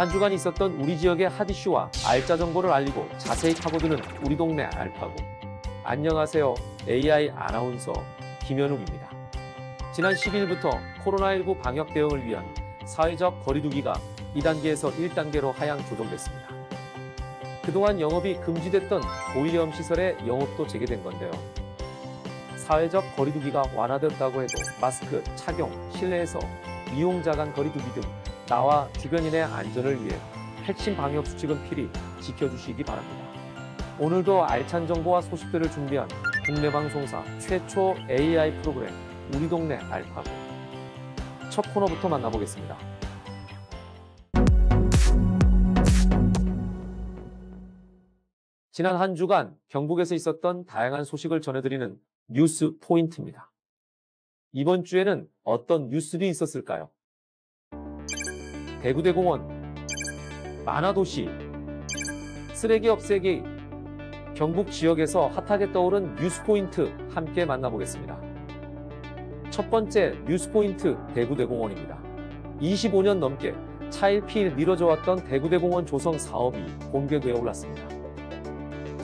한 주간 있었던 우리 지역의 핫 이슈와 알짜 정보를 알리고 자세히 파고드는 우리 동네 알파고. 안녕하세요. AI 아나운서 김현욱입니다. 지난 10일부터 코로나19 방역 대응을 위한 사회적 거리두기가 2단계에서 1단계로 하향 조정됐습니다. 그동안 영업이 금지됐던 보일염 시설의 영업도 재개된 건데요. 사회적 거리두기가 완화됐다고 해도 마스크 착용, 실내에서 이용자 간 거리두기 등 나와 주변인의 안전을 위해 핵심 방역 수칙은 필히 지켜주시기 바랍니다. 오늘도 알찬 정보와 소식들을 준비한 국내 방송사 최초 AI 프로그램 우리 동네 알파고. 첫 코너부터 만나보겠습니다. 지난 한 주간 경북에서 있었던 다양한 소식을 전해드리는 뉴스 포인트입니다. 이번 주에는 어떤 뉴스들이 있었을까요? 대구대공원, 만화도시, 쓰레기 없애기, 경북 지역에서 핫하게 떠오른 뉴스 포인트 함께 만나보겠습니다. 첫 번째 뉴스 포인트 대구대공원입니다. 25년 넘게 차일피일 미뤄져 왔던 대구대공원 조성 사업이 공개되어 올랐습니다.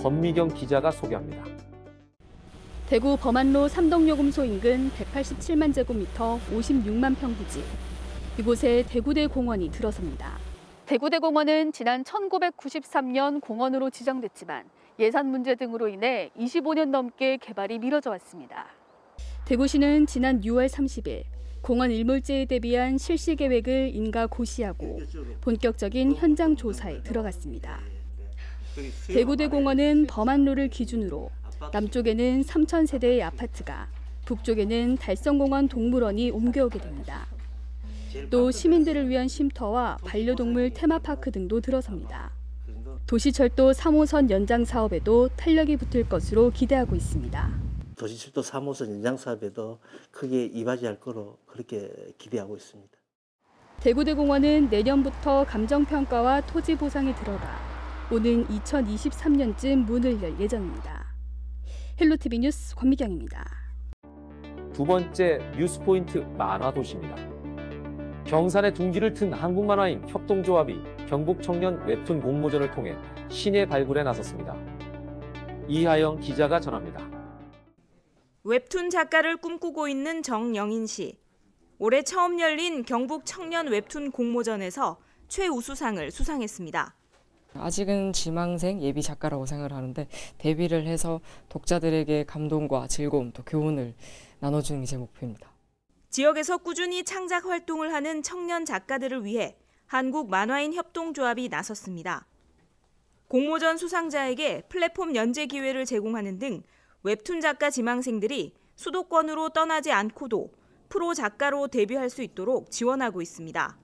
권미경 기자가 소개합니다. 대구 범안로 삼덕요금소 인근 187만 제곱미터 56만 평 부지. 이곳에 대구대공원이 들어섭니다. 대구대공원은 지난 1993년 공원으로 지정됐지만 예산 문제 등으로 인해 25년 넘게 개발이 미뤄져 왔습니다. 대구시는 지난 6월 30일 공원 일몰제에 대비한 실시 계획을 인가 고시하고 본격적인 현장 조사에 들어갔습니다. 대구대공원은 범안로를 기준으로 남쪽에는 3,000세대의 아파트가, 북쪽에는 달성공원 동물원이 옮겨오게 됩니다. 또 시민들을 위한 쉼터와 반려동물 테마파크 등도 들어섭니다. 도시철도 3호선 연장 사업에도 탄력이 붙을 것으로 기대하고 있습니다. 도시철도 3호선 연장 사업에도 크게 이바지할 거로 그렇게 기대하고 있습니다. 대구대공원은 내년부터 감정평가와 토지 보상이 들어가 오는 2023년쯤 문을 열 예정입니다. 헬로티비 뉴스 권미경입니다. 두 번째 뉴스 포인트 만화도시입니다. 경산의 둥지를 튼 한국만화인 협동조합이 경북 청년 웹툰 공모전을 통해 신예 발굴에 나섰습니다. 이하영 기자가 전합니다. 웹툰 작가를 꿈꾸고 있는 정영인 씨. 올해 처음 열린 경북 청년 웹툰 공모전에서 최우수상을 수상했습니다. 아직은 지망생 예비 작가라고 생각을 하는데 데뷔를 해서 독자들에게 감동과 즐거움 또 교훈을 나눠주는 게 제 목표입니다. 지역에서 꾸준히 창작 활동을 하는 청년 작가들을 위해 한국만화인 협동조합이 나섰습니다. 공모전 수상자에게 플랫폼 연재 기회를 제공하는 등 웹툰 작가 지망생들이 수도권으로 떠나지 않고도 프로 작가로 데뷔할 수 있도록 지원하고 있습니다.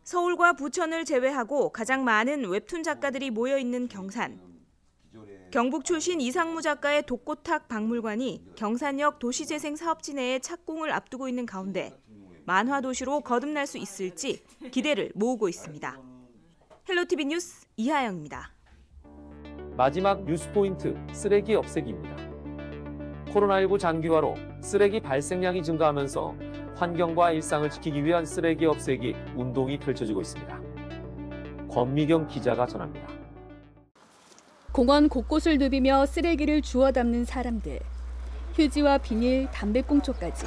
서울과 부천을 제외하고 가장 많은 웹툰 작가들이 모여있는 경산. 경북 출신 이상무 작가의 독고탁 박물관이 경산역 도시재생 사업지 내에 착공을 앞두고 있는 가운데 만화도시로 거듭날 수 있을지 기대를 모으고 있습니다. 헬로티비 뉴스 이하영입니다. 마지막 뉴스 포인트 쓰레기 없애기입니다. 코로나19 장기화로 쓰레기 발생량이 증가하면서 환경과 일상을 지키기 위한 쓰레기 없애기 운동이 펼쳐지고 있습니다. 권미경 기자가 전합니다. 공원 곳곳을 누비며 쓰레기를 주워 담는 사람들. 휴지와 비닐, 담배꽁초까지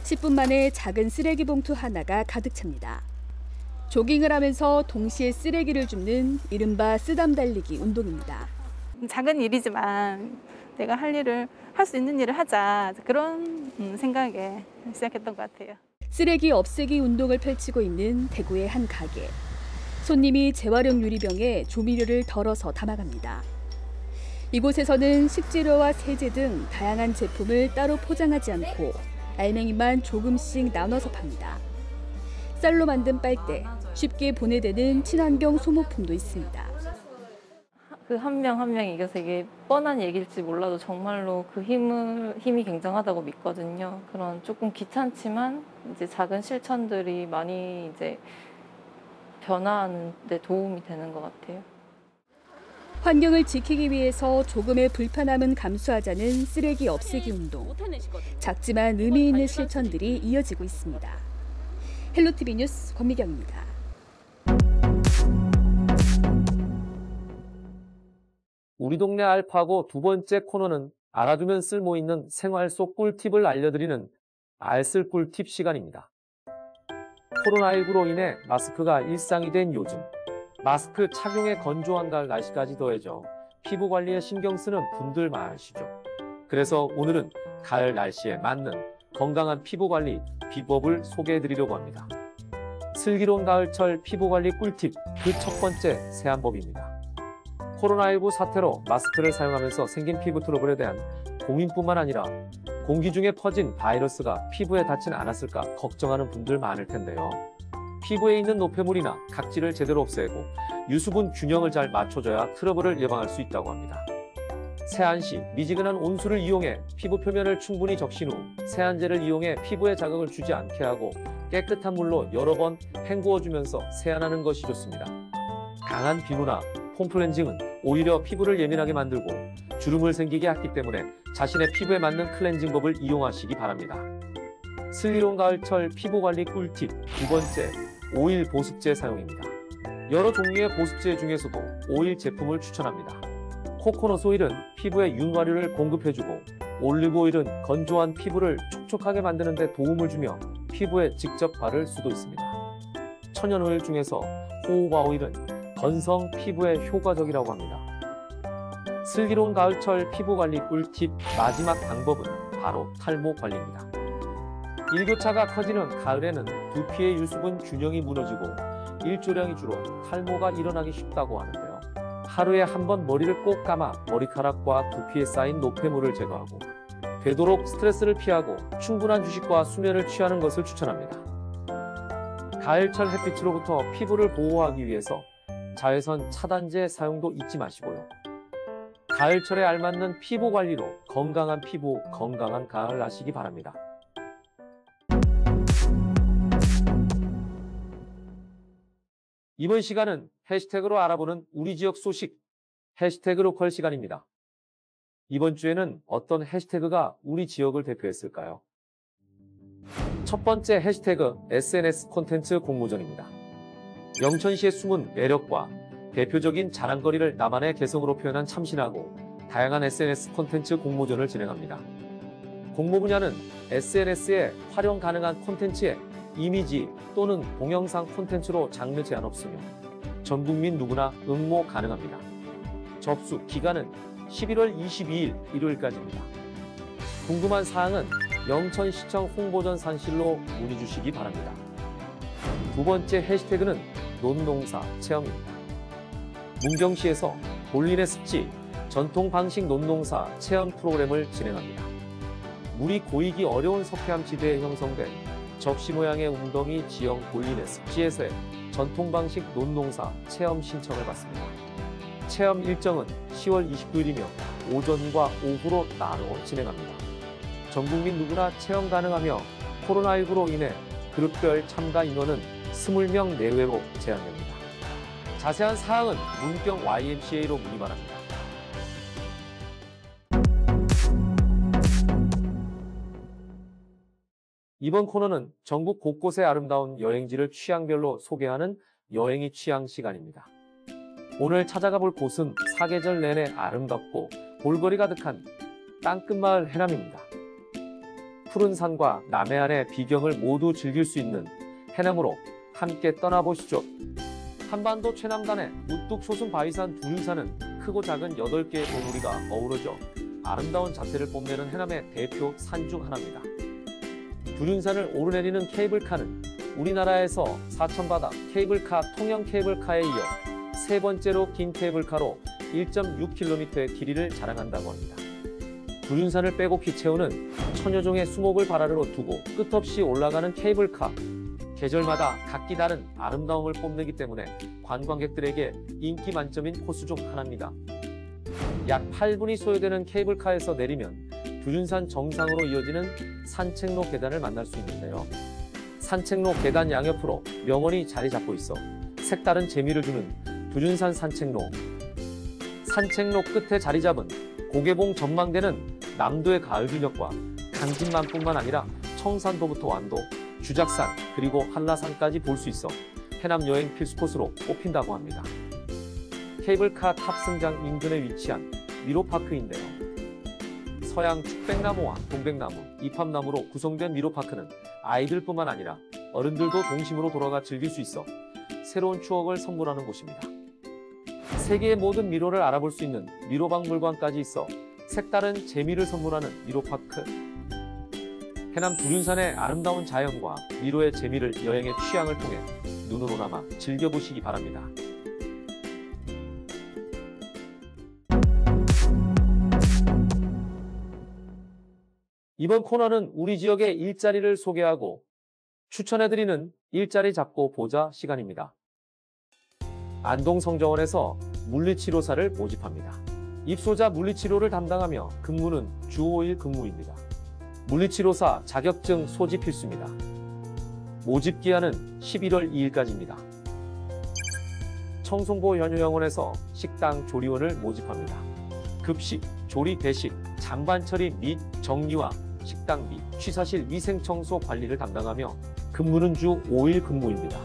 10분 만에 작은 쓰레기 봉투 하나가 가득 찹니다. 조깅을 하면서 동시에 쓰레기를 줍는 이른바 쓰담 달리기 운동입니다. 작은 일이지만 내가 할 수 있는 일을 하자, 그런 생각에 시작했던 것 같아요. 쓰레기 없애기 운동을 펼치고 있는 대구의 한 가게. 손님이 재활용 유리병에 조미료를 덜어서 담아갑니다. 이곳에서는 식재료와 세제 등 다양한 제품을 따로 포장하지 않고 알맹이만 조금씩 나눠서 팝니다. 쌀로 만든 빨대, 쉽게 보내되는 친환경 소모품도 있습니다. 그 한 명 한 명이 이게 되게 뻔한 얘기일지 몰라도 정말로 그 힘이 굉장하다고 믿거든요. 그런 조금 귀찮지만 이제 작은 실천들이 많이 이제 변화하는 데 도움이 되는 것 같아요. 환경을 지키기 위해서 조금의 불편함은 감수하자는 쓰레기 없애기 운동. 작지만 의미 있는 실천들이 이어지고 있습니다. 헬로티비 뉴스 권미경입니다. 우리 동네 알파고 두 번째 코너는 알아두면 쓸모있는 생활 속 꿀팁을 알려드리는 알쓸 꿀팁 시간입니다. 코로나19로 인해 마스크가 일상이 된 요즘, 마스크 착용에 건조한 가을 날씨까지 더해져 피부 관리에 신경 쓰는 분들 많으시죠. 그래서 오늘은 가을 날씨에 맞는 건강한 피부 관리 비법을 소개해 드리려고 합니다. 슬기로운 가을철 피부 관리 꿀팁 그 첫 번째 세안법입니다. 코로나19 사태로 마스크를 사용하면서 생긴 피부 트러블에 대한 고민뿐만 아니라 공기 중에 퍼진 바이러스가 피부에 닿진 않았을까 걱정하는 분들 많을 텐데요. 피부에 있는 노폐물이나 각질을 제대로 없애고 유수분 균형을 잘 맞춰줘야 트러블을 예방할 수 있다고 합니다. 세안 시 미지근한 온수를 이용해 피부 표면을 충분히 적신 후 세안제를 이용해 피부에 자극을 주지 않게 하고 깨끗한 물로 여러 번 헹구어주면서 세안하는 것이 좋습니다. 강한 비누나 폼 클렌징은 오히려 피부를 예민하게 만들고 주름을 생기게 하기 때문에 자신의 피부에 맞는 클렌징법을 이용하시기 바랍니다. 슬기로운 가을철 피부관리 꿀팁 두 번째, 오일 보습제 사용입니다. 여러 종류의 보습제 중에서도 오일 제품을 추천합니다. 코코넛 오일은 피부에 윤활유를 공급해주고 올리브 오일은 건조한 피부를 촉촉하게 만드는 데 도움을 주며 피부에 직접 바를 수도 있습니다. 천연 오일 중에서 호호바 오일은 건성 피부에 효과적이라고 합니다. 슬기로운 가을철 피부관리 꿀팁 마지막 방법은 바로 탈모 관리입니다. 일교차가 커지는 가을에는 두피의 유수분 균형이 무너지고 일조량이 줄어 탈모가 일어나기 쉽다고 하는데요. 하루에 한 번 머리를 꼭 감아 머리카락과 두피에 쌓인 노폐물을 제거하고 되도록 스트레스를 피하고 충분한 휴식과 수면을 취하는 것을 추천합니다. 가을철 햇빛으로부터 피부를 보호하기 위해서 자외선 차단제 사용도 잊지 마시고요. 가을철에 알맞는 피부 관리로 건강한 피부, 건강한 가을 나시기 바랍니다. 이번 시간은 해시태그로 알아보는 우리 지역 소식, 해시태그 로컬 시간입니다. 이번 주에는 어떤 해시태그가 우리 지역을 대표했을까요? 첫 번째 해시태그 SNS 콘텐츠 공모전입니다. 영천시의 숨은 매력과 대표적인 자랑거리를 나만의 개성으로 표현한 참신하고 다양한 SNS 콘텐츠 공모전을 진행합니다. 공모 분야는 SNS에 활용 가능한 콘텐츠의 이미지 또는 동영상 콘텐츠로 장르 제한 없으며 전 국민 누구나 응모 가능합니다. 접수 기간은 11월 22일 일요일까지입니다. 궁금한 사항은 영천시청 홍보전 산실로 문의 주시기 바랍니다. 두 번째 해시태그는 논농사 체험입니다. 문경시에서 볼린의 습지 전통 방식 논농사 체험 프로그램을 진행합니다. 물이 고이기 어려운 석회암 지대에 형성된 접시 모양의 웅덩이 지형 볼린의 습지에서의 전통 방식 논농사 체험 신청을 받습니다. 체험 일정은 10월 29일이며 오전과 오후로 나누어 진행합니다. 전 국민 누구나 체험 가능하며 코로나19로 인해 그룹별 참가 인원은 20명 내외로 제한됩니다. 자세한 사항은 문경 YMCA로 문의 바랍니다. 이번 코너는 전국 곳곳의 아름다운 여행지를 취향별로 소개하는 여행이 취향 시간입니다. 오늘 찾아가 볼 곳은 사계절 내내 아름답고 볼거리 가득한 땅끝마을 해남입니다. 푸른 산과 남해안의 비경을 모두 즐길 수 있는 해남으로 함께 떠나보시죠. 한반도 최남단의 우뚝 솟은 바위산 두륜산은 크고 작은 8개의 봉우리가 어우러져 아름다운 자태를 뽐내는 해남의 대표 산 중 하나입니다. 두륜산을 오르내리는 케이블카는 우리나라에서 사천바다 케이블카 통영 케이블카에 이어 세 번째로 긴 케이블카로 1.6km의 길이를 자랑한다고 합니다. 두륜산을 빼곡히 채우는 천여 종의 수목을 발아래로 두고 끝없이 올라가는 케이블카. 계절마다 각기 다른 아름다움을 뽐내기 때문에 관광객들에게 인기 만점인 코스 중 하나입니다. 약 8분이 소요되는 케이블카에서 내리면 두륜산 정상으로 이어지는 산책로 계단을 만날 수 있는데요. 산책로 계단 양옆으로 명원이 자리 잡고 있어 색다른 재미를 주는 두륜산 산책로. 산책로 끝에 자리 잡은 고개봉 전망대는 남도의 가을 기력과 강진만뿐만 아니라 청산도부터 완도, 주작산 그리고 한라산까지 볼 수 있어 해남 여행 필수 코스로 꼽힌다고 합니다. 케이블카 탑승장 인근에 위치한 미로파크인데요. 서양 축백나무와 동백나무, 이팝나무로 구성된 미로파크는 아이들뿐만 아니라 어른들도 동심으로 돌아가 즐길 수 있어 새로운 추억을 선물하는 곳입니다. 세계의 모든 미로를 알아볼 수 있는 미로박물관까지 있어 색다른 재미를 선물하는 미로파크. 해남 두륜산의 아름다운 자연과 미로의 재미를 여행의 취향을 통해 눈으로 남아 즐겨보시기 바랍니다. 이번 코너는 우리 지역의 일자리를 소개하고 추천해드리는 일자리 잡고 보자 시간입니다. 안동성정원에서 물리치료사를 모집합니다. 입소자 물리치료를 담당하며 근무는 주 5일 근무입니다. 물리치료사 자격증 소지 필수입니다. 모집 기한은 11월 2일까지입니다. 청송보 연휴영원에서 식당 조리원을 모집합니다. 급식, 조리 배식, 잔반 처리 및 정리와 식당 및 취사실 위생청소 관리를 담당하며 근무는 주 5일 근무입니다.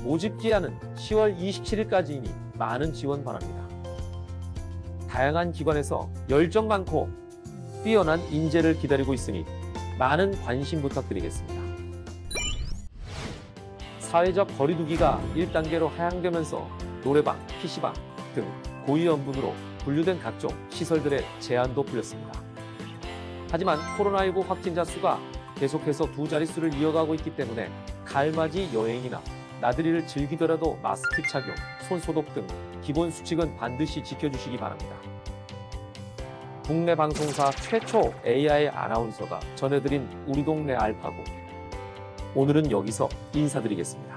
모집 기한은 10월 27일까지이니 많은 지원 바랍니다. 다양한 기관에서 열정 많고 뛰어난 인재를 기다리고 있으니 많은 관심 부탁드리겠습니다. 사회적 거리두기가 1단계로 하향되면서 노래방, PC방 등 고위험군으로 분류된 각종 시설들의 제한도 풀렸습니다. 하지만 코로나19 확진자 수가 계속해서 두 자릿수를 이어가고 있기 때문에 가을맞이 여행이나 나들이를 즐기더라도 마스크 착용, 손소독 등 기본 수칙은 반드시 지켜주시기 바랍니다. 국내 방송사 최초 AI 아나운서가 전해드린 우리 동네 알파고. 오늘은 여기서 인사드리겠습니다.